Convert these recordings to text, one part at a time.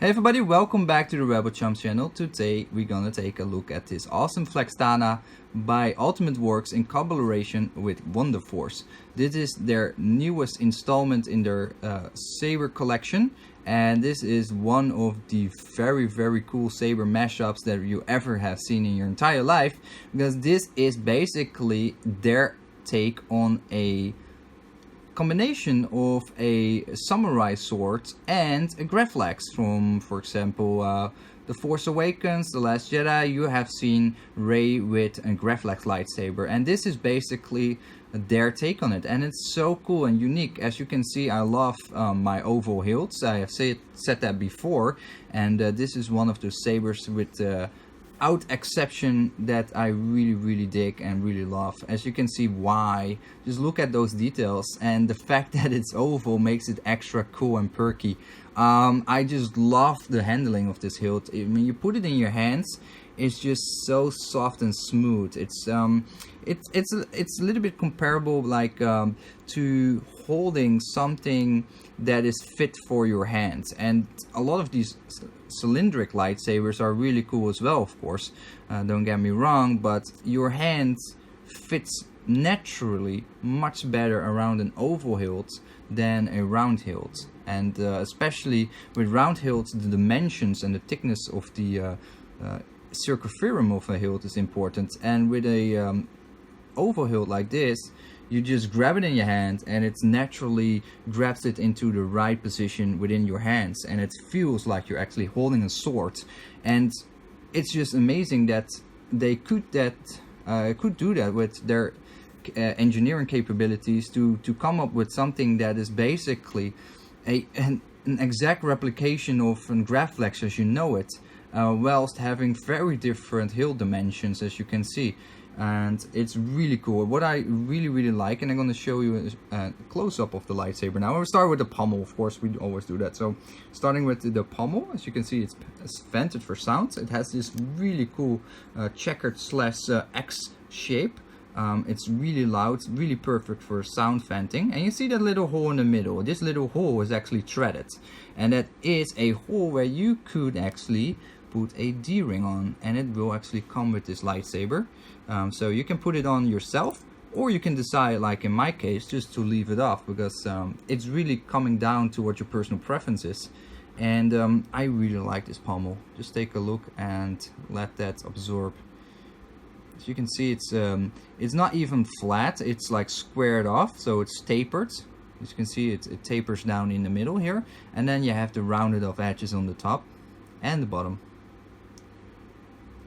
Hey everybody, welcome back to the Rebel Chumps channel. Today we're gonna take a look at this awesome Flextana by Ultimate Works in collaboration with Wonderforce. This is their newest installment in their saber collection, and this is one of the very cool saber mashups that you ever have seen in your entire life, because this is basically their take on a combination of a samurai sword and a Graflex from, for example, The Force Awakens, The Last Jedi. You have seen Rey with a Graflex lightsaber, and this is basically their take on it, and it's so cool and unique. As you can see, I love my oval hilts. I have said that before, and this is one of the sabers with out exception that I really dig and really love. As you can see why, just look at those details, and the fact that it's oval makes it extra cool and perky. I just love the handling of this hilt. When you put it in your hands, it's just so soft and smooth. It's a little bit comparable like to holding something that is fit for your hands, and a lot of these cylindric lightsabers are really cool as well, of course, don't get me wrong, but your hand fits naturally much better around an oval hilt than a round hilt, and especially with round hilts, the dimensions and the thickness of the circumference of a hilt is important, and with a oval hilt like this, you just grab it in your hand and it naturally grabs it into the right position within your hands, and it feels like you're actually holding a sword. And it's just amazing that they could do that with their engineering capabilities to come up with something that is basically an exact replication of a Graflex as you know it, whilst having very different hilt dimensions, as you can see. And it's really cool. What I really like, and I'm going to show you a close-up of the lightsaber now. We'll start with the pommel, of course, we always do that. So starting with the pommel, as you can see, it's vented for sound. It has this really cool checkered / X shape. It's really loud, really perfect for sound venting. And you see that little hole in the middle. This little hole is actually threaded, and that is a hole where you could actually put a D-ring on, and it will actually come with this lightsaber. So you can put it on yourself, or you can decide, like in my case, just to leave it off, because it's really coming down to what your personal preference is. And I really like this pommel. Just take a look and let that absorb. As you can see, it's not even flat, it's like squared off, so it's tapered. As you can see, it tapers down in the middle here, and then you have the rounded off edges on the top and the bottom.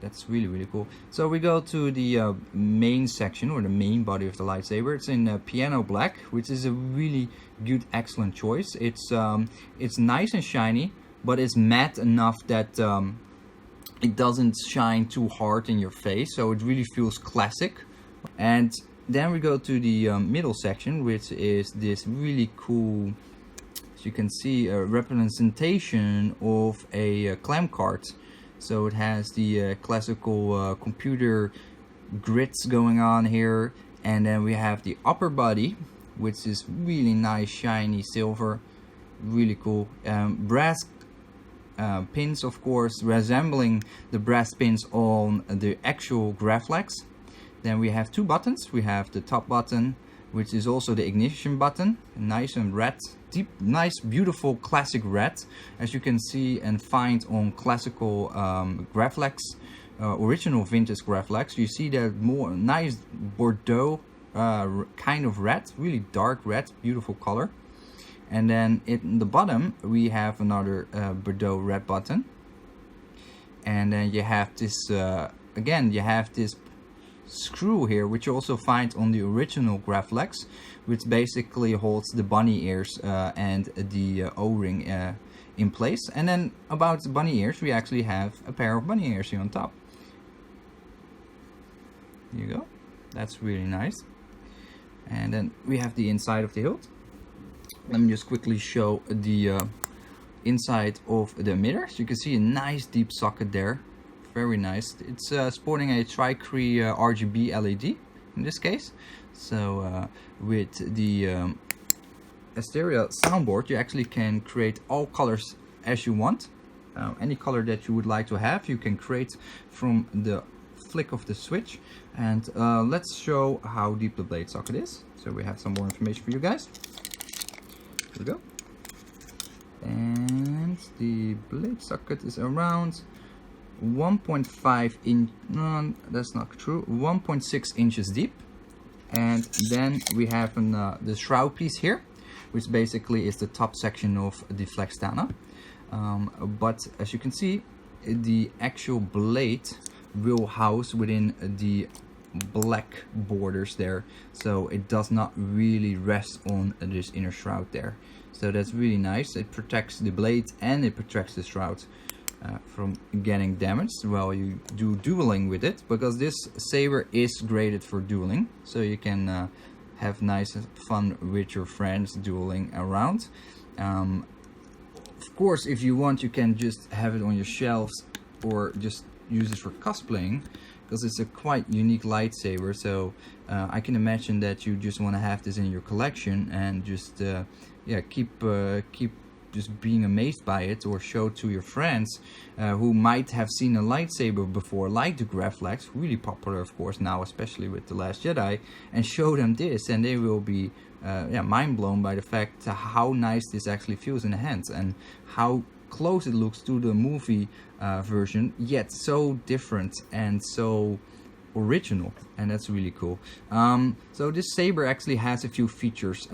That's really cool. So we go to the main section, or the main body of the lightsaber. It's in piano black, which is a really good, excellent choice. It's nice and shiny, but it's matte enough that it doesn't shine too hard in your face, so it really feels classic. And then we go to the middle section, which is this really cool, as you can see, a representation of a clamp card. So it has the classical computer grids going on here, and then we have the upper body, which is really nice, shiny silver, really cool. Brass pins, of course, resembling the brass pins on the actual Graflex. Then we have two buttons. We have the top button, which is also the ignition button, nice and red, deep, nice, beautiful classic red, as you can see and find on classical Graflex, original vintage Graflex. You see that more nice Bordeaux kind of red, really dark red, beautiful color. And then in the bottom we have another Bordeaux red button, and then you have this again, you have this screw here, which you also find on the original Graflex, which basically holds the bunny ears and the O-ring in place. And then about the bunny ears, we actually have a pair of bunny ears here on top. Here you go, that's really nice. And then we have the inside of the hilt. Let me just quickly show the inside of the emitter. So you can see a nice deep socket there. Very nice. It's sporting a Tri-Cree RGB LED in this case. So with the stereo soundboard, you actually can create all colors as you want. any color that you would like to have, you can create from the flick of the switch. And let's show how deep the blade socket is. So we have some more information for you guys. Here we go. And the blade socket is around 1.5 inch, no, that's not true, 1.6 inches deep. And then we have the shroud piece here, which basically is the top section of the Flextana. But as you can see, the actual blade will house within the black borders there, so it does not really rest on this inner shroud there. So that's really nice. It protects the blade and it protects the shroud from getting damaged while you do dueling with it, because this saber is graded for dueling, so you can have nice fun with your friends dueling around. Of course, if you want, you can just have it on your shelves or just use it for cosplaying, because it's a quite unique lightsaber. So I can imagine that you just want to have this in your collection and just yeah, keep just being amazed by it, or show to your friends who might have seen a lightsaber before, like the Graflex, really popular of course now, especially with The Last Jedi, and show them this, and they will be yeah, mind blown by the fact how nice this actually feels in the hands and how close it looks to the movie version, yet so different and so original, and that's really cool. So this saber actually has a few features.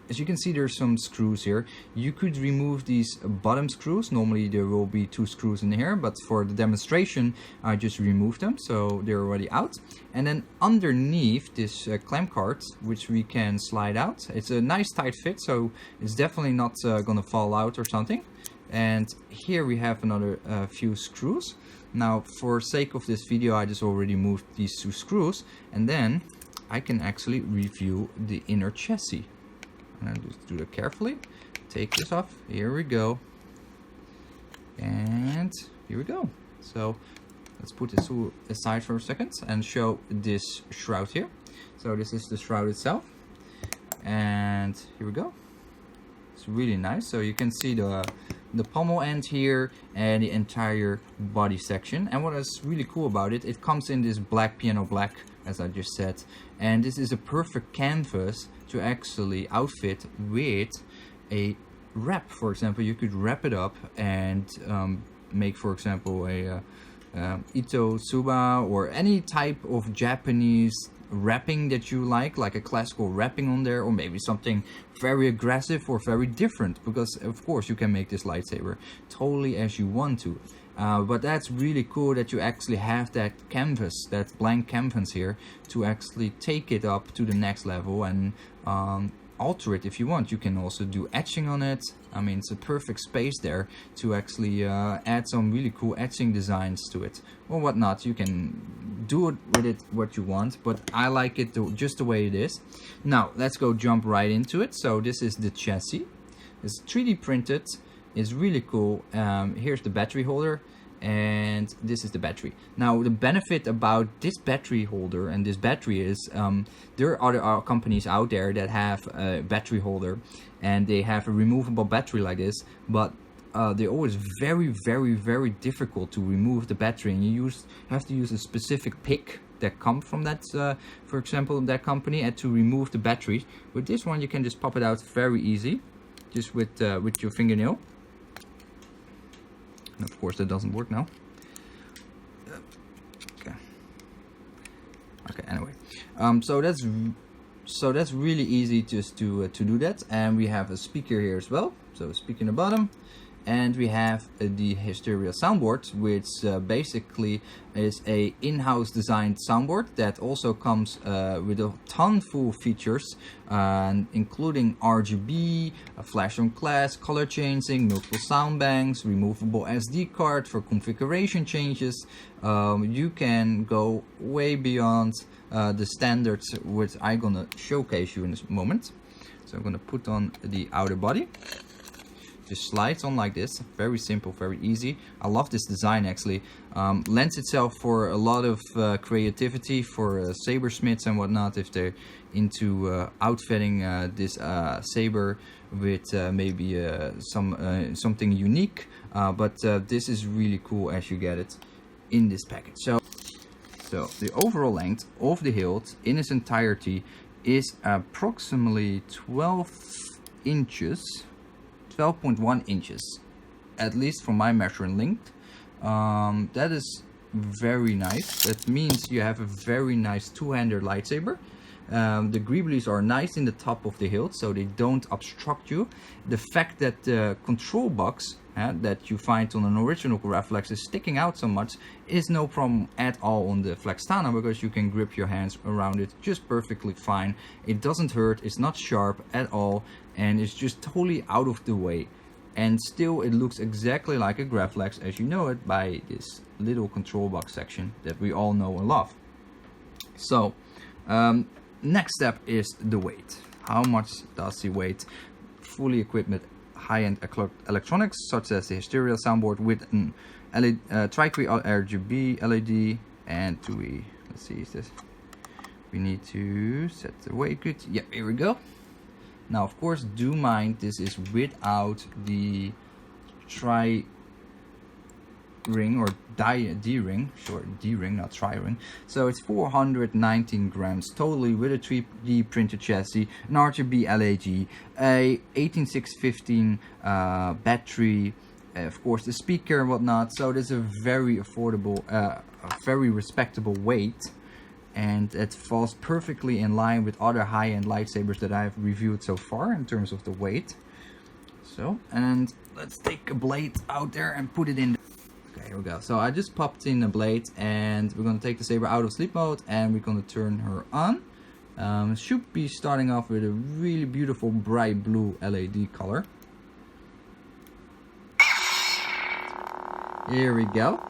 As you can see, there's some screws here. You could remove these bottom screws. Normally there will be 2 screws in here, but for the demonstration I just removed them, so they're already out. And then underneath this clamp card, which we can slide out, it's a nice tight fit, so it's definitely not gonna fall out or something. And here we have another few screws. Now, for sake of this video, I just already moved these 2 screws, and then I can actually review the inner chassis. And I'll just do that carefully. Take this off. Here we go. And here we go. So let's put this aside for a second and show this shroud here. So this is the shroud itself. And here we go. It's really nice. So you can see the pommel end here and the entire body section. And what is really cool about it, it comes in this black piano black, as I just said. And this is a perfect canvas to actually outfit with a wrap. For example, you could wrap it up and make, for example, a Ito Tsuba or any type of Japanese wrapping that you like a classical wrapping on there, or maybe something very aggressive or very different, because of course you can make this lightsaber totally as you want to. But that's really cool that you actually have that canvas, that blank canvas here, to actually take it up to the next level and alter it if you want. You can also do etching on it. I mean, it's a perfect space there to actually add some really cool etching designs to it or whatnot. You can do it with it what you want, but I like it just the way it is. Now let's go jump right into it. So this is the chassis. It's 3D printed. It's really cool. Here's the battery holder, and this is the battery. Now the benefit about this battery holder and this battery is there are other companies out there that have a battery holder and they have a removable battery like this, but they're always very difficult to remove the battery, and you have to use a specific pick that come from that, for example, that company, and to remove the battery. With this one you can just pop it out very easy, just with your fingernail. And of course that doesn't work now. Okay, anyway, so that's really easy just to do that. And we have a speaker here as well, so a speaker in the bottom. And we have the Hysteria soundboard, which basically is a in-house designed soundboard that also comes with a ton full features, including RGB, a flash on glass, color changing, multiple sound banks, removable SD card for configuration changes. You can go way beyond the standards, which I'm gonna showcase you in this moment. So I'm gonna put on the outer body. just slides on like this. Very simple, very easy. I love this design actually. Lends itself for a lot of creativity for sabersmiths and whatnot, if they're into outfitting this saber with maybe something unique. But this is really cool as you get it in this package. So the overall length of the hilt in its entirety is approximately 12 inches, 12.1 inches, at least from my measuring length. That is very nice. That means you have a very nice two-handed lightsaber. The greeblies are nice in the top of the hilt, so they don't obstruct you. The fact that the control box that you find on an original Graflex is sticking out so much is no problem at all on the Flextana, because you can grip your hands around it just perfectly fine. It doesn't hurt, it's not sharp at all, and it's just totally out of the way. And still it looks exactly like a Graflex as you know it by this little control box section that we all know and love. So next step is the weight. How much does he weigh? Fully equipped with high-end electronics such as the Hysteria soundboard with an LED, tri-quay RGB LED, and let's see, is this, we need to set the weight good. Yeah, here we go. Now of course do mind this is without the tri-ring or D-ring, short D-ring, not tri-ring. So it's 419 grams totally with a 3D printed chassis, an RGB LED, a 18615 battery, of course the speaker and whatnot. So this is a very affordable, a very respectable weight, and it falls perfectly in line with other high-end lightsabers that I've reviewed so far in terms of the weight. So, and let's take a blade out there and put it in. Okay, here we go. So I just popped in a blade, and we're going to take the saber out of sleep mode, and we're going to turn her on. Should be starting off with a really beautiful bright blue LED color. Here we go.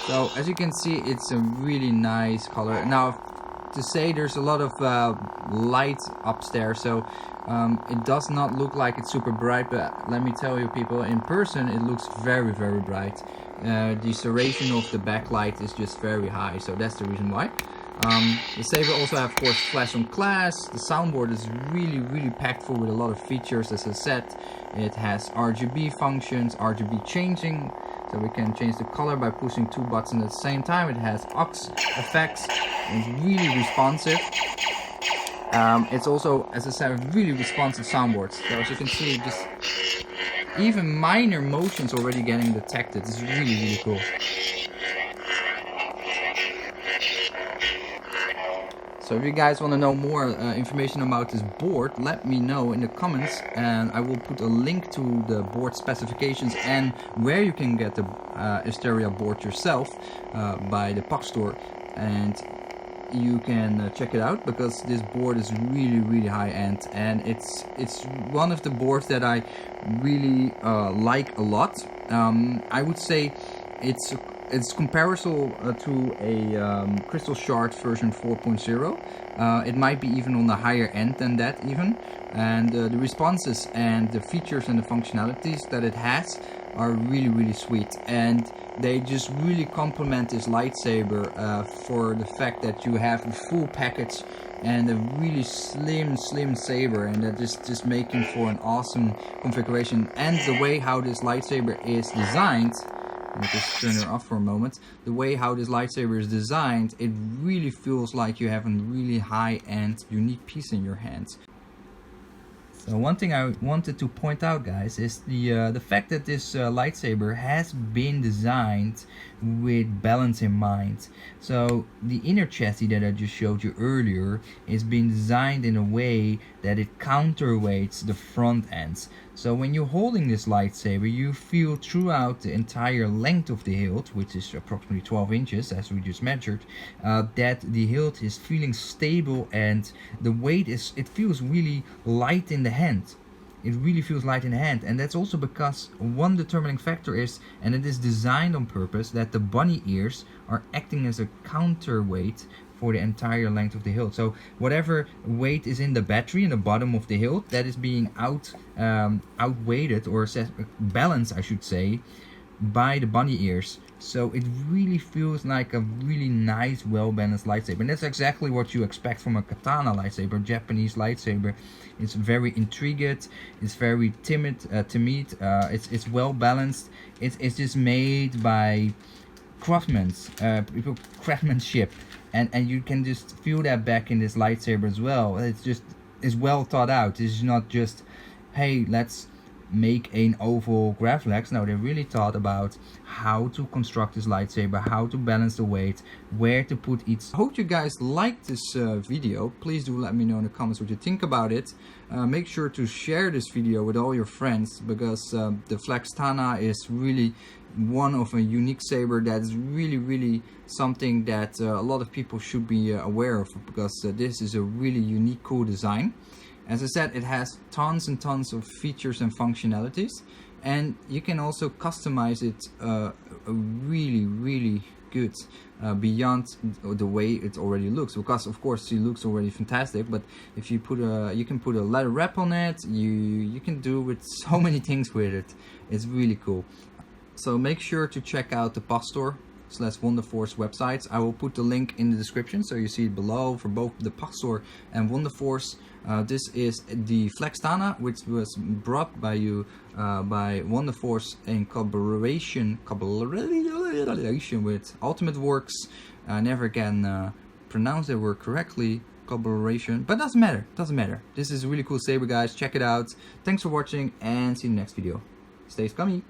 So as you can see, it's a really nice color. Now to say, there's a lot of light upstairs, so it does not look like it's super bright, but let me tell you people, in person it looks very, very bright. The saturation of the backlight is just very high, so that's the reason why. The saber also have, of course, flash on class. The soundboard is really, really packed full with a lot of features. As I said, it has RGB functions, RGB changing, so we can change the color by pushing two buttons at the same time. It has aux effects, and it's really responsive. It's also, as I said, a really responsive soundboard. So as you can see, just even minor motions already getting detected. It's really, really cool. So if you guys want to know more information about this board, let me know in the comments, and I will put a link to the board specifications and where you can get the Hysteria board yourself by the PAX store, and you can check it out, because this board is really, really high end, and it's one of the boards that I really like a lot. I would say it's comparable to a Crystal Shard version 4.0. It might be even on the higher end than that even, and the responses and the features and the functionalities that it has are really, really sweet, and they just really complement this lightsaber for the fact that you have a full package and a really slim saber, and that is just making for an awesome configuration. And the way how this lightsaber is designed, let me just turn her off for a moment. The way how this lightsaber is designed, it really feels like you have a really high-end, unique piece in your hands. So one thing I wanted to point out, guys, is the fact that this lightsaber has been designed with balance in mind. So the inner chassis that I just showed you earlier is being designed in a way that it counterweights the front ends. So when you're holding this lightsaber, you feel throughout the entire length of the hilt, which is approximately 12 inches as we just measured, that the hilt is feeling stable, and the weight it feels really light in the hand. It really feels light in the hand, and that's also because one determining factor is, and it is designed on purpose, that the bunny ears are acting as a counterweight for the entire length of the hilt. So whatever weight is in the battery in the bottom of the hilt, that is being outweighed or balanced, I should say, by the bunny ears. So it really feels like a really nice, well-balanced lightsaber, and that's exactly what you expect from a katana lightsaber, Japanese lightsaber. It's very intrigued, it's very timid, it's well balanced. It's just made by craftsmanship, and you can just feel that back in this lightsaber as well. It's well thought out. It's not just, hey, let's make an oval Graflex. No, they really thought about how to construct this lightsaber, how to balance the weight, where to put each. I hope you guys liked this video. Please do let me know in the comments what you think about it. Make sure to share this video with all your friends, because the Flextana is really one of a unique saber that's really something that a lot of people should be aware of, because this is a really unique, cool design. As I said, it has tons and tons of features and functionalities, and you can also customize it really good beyond the way it already looks, because of course it looks already fantastic. But if you put you can put a leather wrap on it, you can do with so many things with it. It's really cool. So make sure to check out the Pastor/Wonderforce websites. I will put the link in the description, so you see it below for both the Pastor and Wonderforce. This is the Flextana, which was brought by you by Wonderforce in collaboration with Ultimate Works. I never can pronounce that word correctly. Collaboration, but doesn't matter. This is a really cool saber, guys. Check it out. Thanks for watching, and see you in the next video. Stay scummy.